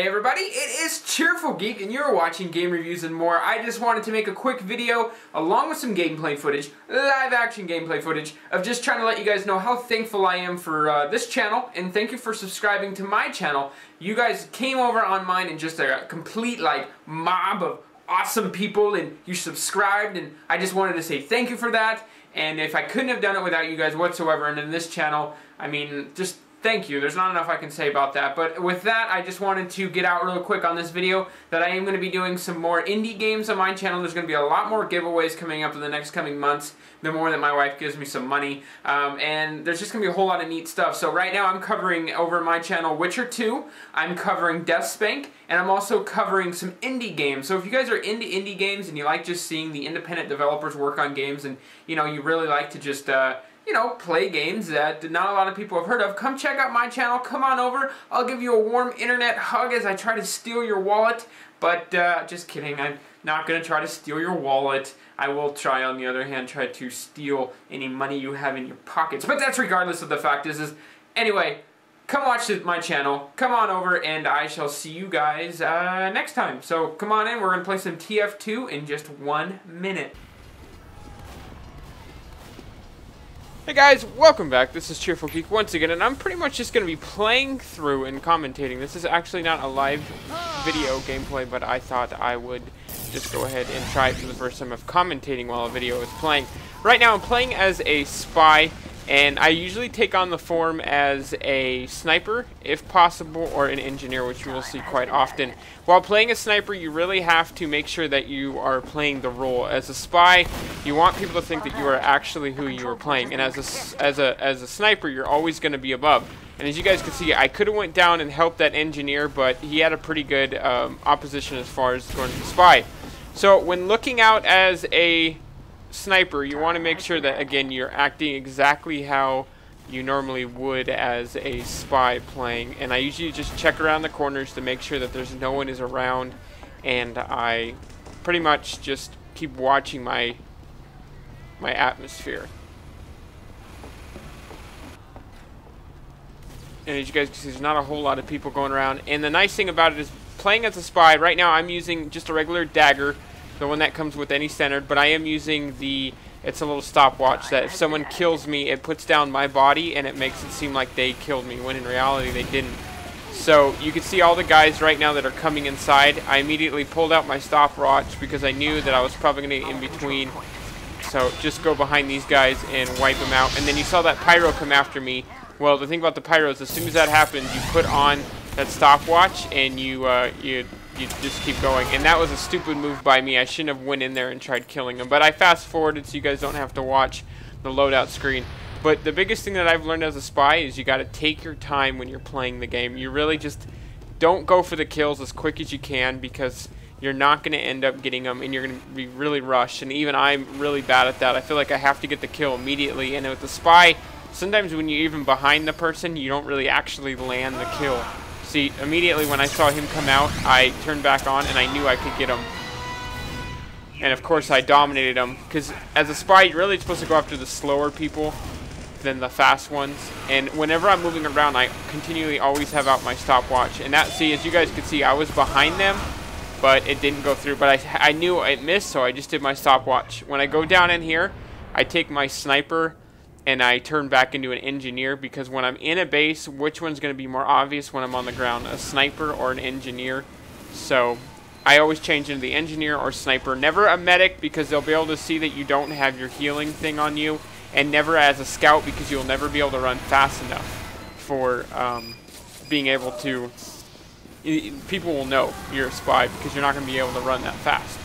Hey everybody, it is Cheerful Geek and you're watching Game Reviews and More. I just wanted to make a quick video along with some gameplay footage, live action gameplay footage, of just trying to let you guys know how thankful I am for this channel, and thank you for subscribing to my channel. You guys came over on mine in just a complete mob of awesome people, and you subscribed, and I just wanted to say thank you for that. And if I couldn't have done it without you guys whatsoever, and in this channel, I mean, just thank you. There's not enough I can say about that. But with that, I just wanted to get out real quick on this video that I am going to be doing some more indie games on my channel. There's going to be a lot more giveaways coming up in the next coming months, the more that my wife gives me some money. And there's just going to be a whole lot of neat stuff. So right now I'm covering over my channel Witcher 2, I'm covering Death Spank, and I'm also covering some indie games. So if you guys are into indie games and you like just seeing the independent developers work on games, and you know, you really like to just you know, play games that not a lot of people have heard of, come check out my channel. Come on over. I'll give you a warm internet hug as I try to steal your wallet. But just kidding, I'm not going to try to steal your wallet. I will try, on the other hand, try to steal any money you have in your pockets. But that's regardless of the fact is anyway, come watch my channel. Come on over, and I shall see you guys next time. So come on in. We're going to play some TF2 in just 1 minute. Hey guys, welcome back. This is Cheerful Geek once again, and I'm pretty much just going to be playing through and commentating. This is actually not a live video gameplay, but I thought I would just go ahead and try it for the first time of commentating while a video is playing. Right now I'm playing as a spy, and I usually take on the form as a sniper, if possible, or an engineer, which you will see quite often. While playing a sniper, you really have to make sure that you are playing the role. As a spy, you want people to think that you are actually who you are playing, and as a sniper, you're always going to be above. And as you guys can see, I could have went down and helped that engineer, but he had a pretty good opposition as far as going to the spy. So when looking out as a sniper, you want to make sure that, again, you're acting exactly how you normally would as a spy playing. And I usually just check around the corners to make sure that there's no one is around, and I pretty much just keep watching my atmosphere. And as you guys can see, there's not a whole lot of people going around. And the nice thing about it is, playing as a spy, right now I'm using just a regular dagger, the one that comes with any standard, but I am using it's a little stopwatch that if someone kills me, it puts down my body and it makes it seem like they killed me, when in reality they didn't. So you can see all the guys right now that are coming inside. I immediately pulled out my stopwatch because I knew that I was probably going to get in between. So just go behind these guys and wipe them out. And then you saw that pyro come after me. Well, the thing about the pyro is, as soon as that happens, you put on that stopwatch and you just keep going. And that was a stupid move by me. I shouldn't have went in there and tried killing him. But I fast forwarded so you guys don't have to watch the loadout screen. But the biggest thing that I've learned as a spy is you got to take your time when you're playing the game. You really just don't go for the kills as quick as you can, because you're not going to end up getting them, and you're going to be really rushed. And even I'm really bad at that. I feel like I have to get the kill immediately. And with the spy, sometimes when you're even behind the person, you don't really actually land the kill. See, immediately when I saw him come out, I turned back on and I knew I could get him. And of course I dominated him, because as a spy, you're really supposed to go after the slower people than the fast ones. And whenever I'm moving around, I continually always have out my stopwatch. And that, see, as you guys can see, I was behind them, but it didn't go through. But I knew it missed, so I just did my stopwatch. When I go down in here, I take my sniper and I turn back into an engineer, because when I'm in a base, which one's going to be more obvious when I'm on the ground, a sniper or an engineer? So I always change into the engineer or sniper. Never a medic, because they'll be able to see that you don't have your healing thing on you, and never as a scout, because you'll never be able to run fast enough for being able to, people will know you're a spy because you're not going to be able to run that fast.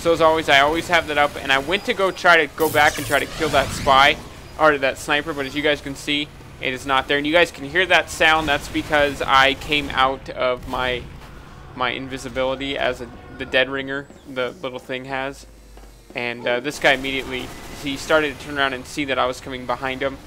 So as always, I always have that up, and I went to try to go back and try to kill that spy, or that sniper, but as you guys can see, it is not there. And you guys can hear that sound. That's because I came out of my invisibility as the dead ringer, the little thing has. And this guy immediately, he started to turn around and see that I was coming behind him.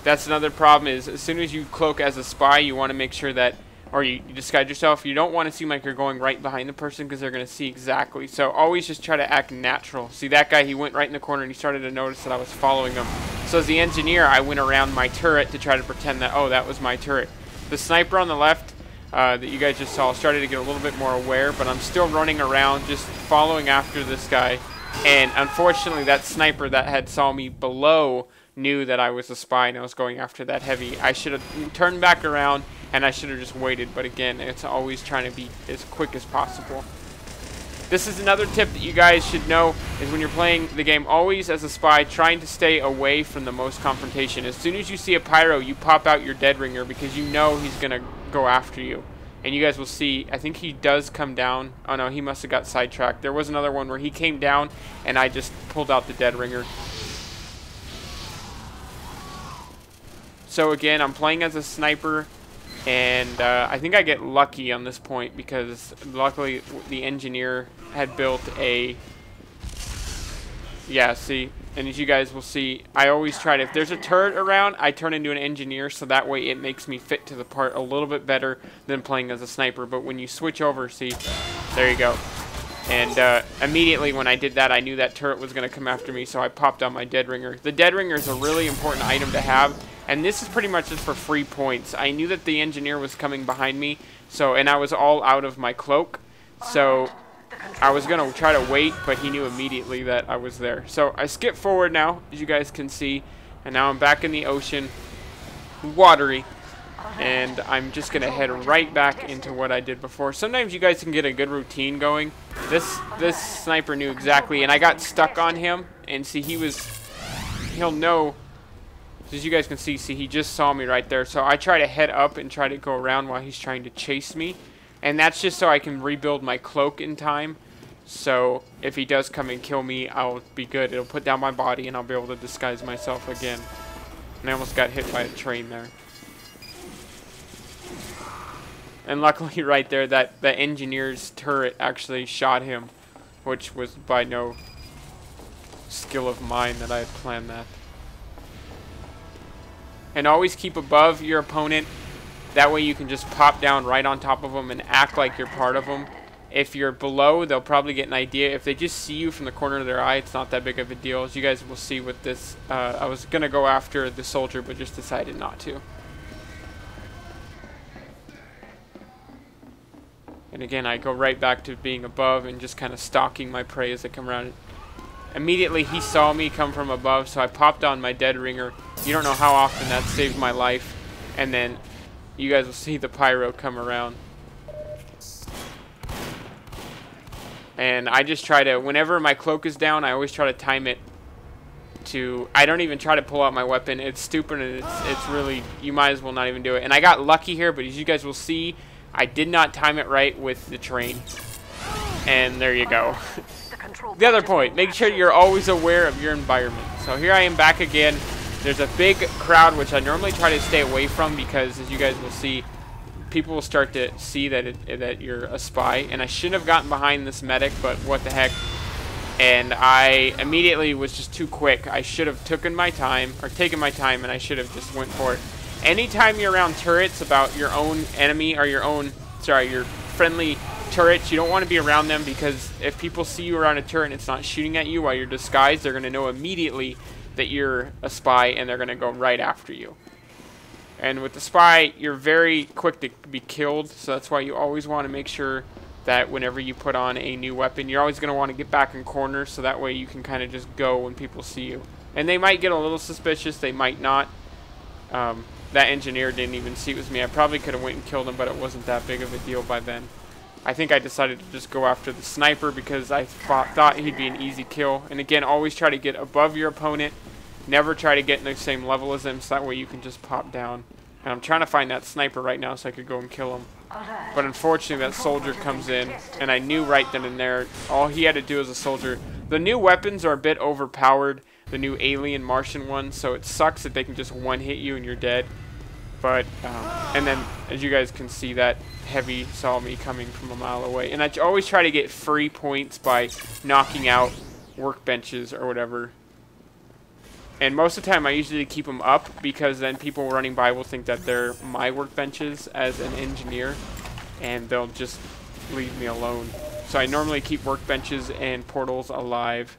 That's another problem, is as soon as you cloak as a spy, you want to make sure that, or you disguise yourself, you don't want to seem like you're going right behind the person, because they're going to see exactly. So always just try to act natural. See, that guy, he went right in the corner and he started to notice that I was following him. So as the engineer, I went around my turret to try to pretend that, oh, that was my turret. The sniper on the left, that you guys just saw, started to get a little bit more aware, but I'm still running around just following after this guy. And unfortunately, that sniper that had saw me below knew that I was a spy and I was going after that heavy. I should have turned back around and I should have just waited, but again, it's always trying to be as quick as possible. This is another tip that you guys should know, is when you're playing the game, always as a spy, trying to stay away from the most confrontation. As soon as you see a pyro, you pop out your dead ringer because you know he's going to go after you. And you guys will see, I think he does come down. Oh no, he must have got sidetracked. There was another one where he came down and I just pulled out the dead ringer. So again, I'm playing as a sniper. And I think I get lucky on this point because luckily the engineer had built a... Yeah, see? And as you guys will see, I always try to... If there's a turret around, I turn into an engineer, so that way it makes me fit to the part a little bit better than playing as a sniper. But when you switch over, see? There you go. And immediately when I did that, I knew that turret was going to come after me, so I popped on my dead ringer. The dead ringer is a really important item to have. And this is pretty much just for free points. I knew that the engineer was coming behind me, and I was all out of my cloak. So I was going to try to wait, but he knew immediately that I was there. So I skip forward now, as you guys can see. And now I'm back in the ocean, watery. And I'm just going to head right back into what I did before. Sometimes you guys can get a good routine going. This sniper knew exactly, and I got stuck on him. And see, he'll know... As you guys can see, he just saw me right there. So I try to head up and try to go around while he's trying to chase me. And that's just so I can rebuild my cloak in time. So if he does come and kill me, I'll be good. It'll put down my body and I'll be able to disguise myself again. And I almost got hit by a train there. And luckily right there, that the engineer's turret actually shot him. Which was by no skill of mine that I had planned that. And always keep above your opponent. That way you can just pop down right on top of them and act like you're part of them. If you're below, they'll probably get an idea. If they just see you from the corner of their eye, it's not that big of a deal. As you guys will see with this, I was going to go after the soldier, but just decided not to. And again, I go right back to being above and just kind of stalking my prey as they come around. Immediately he saw me come from above, so I popped on my dead ringer. You don't know how often that saved my life. And then you guys will see the pyro come around. And I just try to, whenever my cloak is down, I always try to time it to... I don't even try to pull out my weapon. It's stupid and it's really... You might as well not even do it. And I got lucky here, but as you guys will see, I did not time it right with the train. And there you go. The other point, make sure you're always aware of your environment. So here I am back again. There's a big crowd, which I normally try to stay away from because, as you guys will see, people will start to see that you're a spy. And I shouldn't have gotten behind this medic, but what the heck. And I immediately was just too quick. I should have taken my time, and I should have just went for it. Anytime you're around turrets about your own enemy or your friendly turrets, you don't want to be around them because if people see you around a turret and it's not shooting at you while you're disguised, they're going to know immediately that you're a spy and they're going to go right after you. And with the spy, you're very quick to be killed, so that's why you always want to make sure that whenever you put on a new weapon, you're always going to want to get back in corners so that way you can kind of just go when people see you. And they might get a little suspicious, they might not. That engineer didn't even see it was me. I probably could have went and killed him, but it wasn't that big of a deal by then. I think I decided to just go after the sniper because I thought he'd be an easy kill. And again, always try to get above your opponent. Never try to get in the same level as them so that way you can just pop down. And I'm trying to find that sniper right now so I could go and kill him. But unfortunately that soldier comes in and I knew right then and there all he had to do as a soldier. The new weapons are a bit overpowered. The new alien Martian ones. So it sucks that they can just one-hit you and you're dead. But, and then, as you guys can see, that heavy saw me coming from a mile away. And I always try to get free points by knocking out workbenches or whatever. And most of the time, I usually keep them up because then people running by will think that they're my workbenches as an engineer. And they'll just leave me alone. So I normally keep workbenches and portals alive.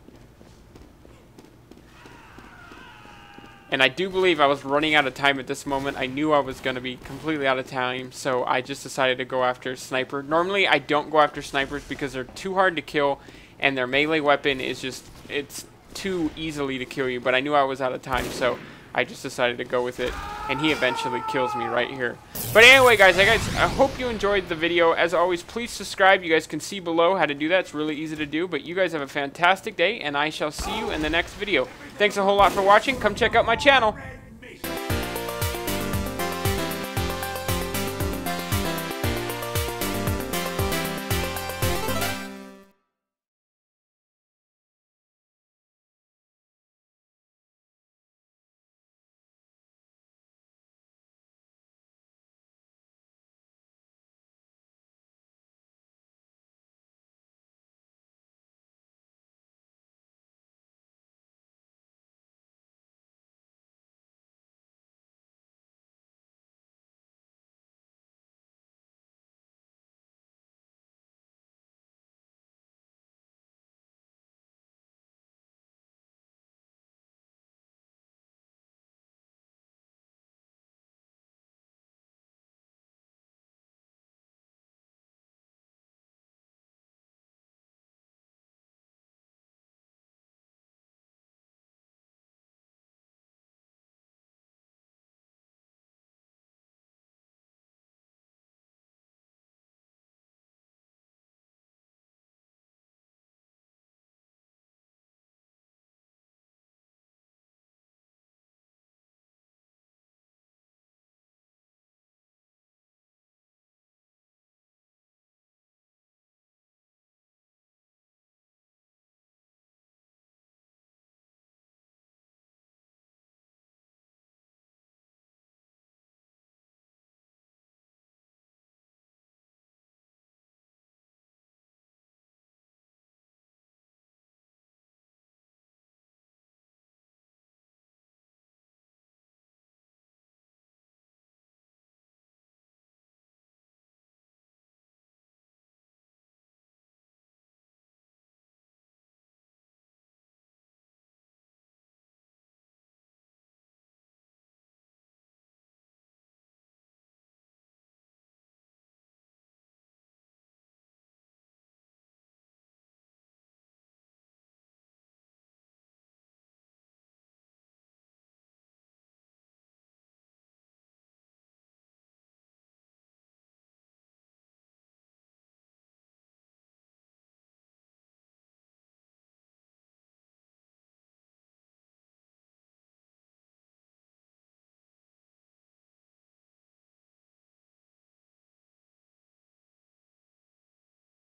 And I do believe I was running out of time at this moment. I knew I was going to be completely out of time, so I just decided to go after a sniper. Normally, I don't go after snipers because they're too hard to kill, and their melee weapon is just, it's too easily to kill you. But I knew I was out of time, so I just decided to go with it, and he eventually kills me right here. But anyway, guys, I hope you enjoyed the video. As always, please subscribe. You guys can see below how to do that. It's really easy to do. But you guys have a fantastic day, and I shall see you in the next video. Thanks a whole lot for watching. Come check out my channel.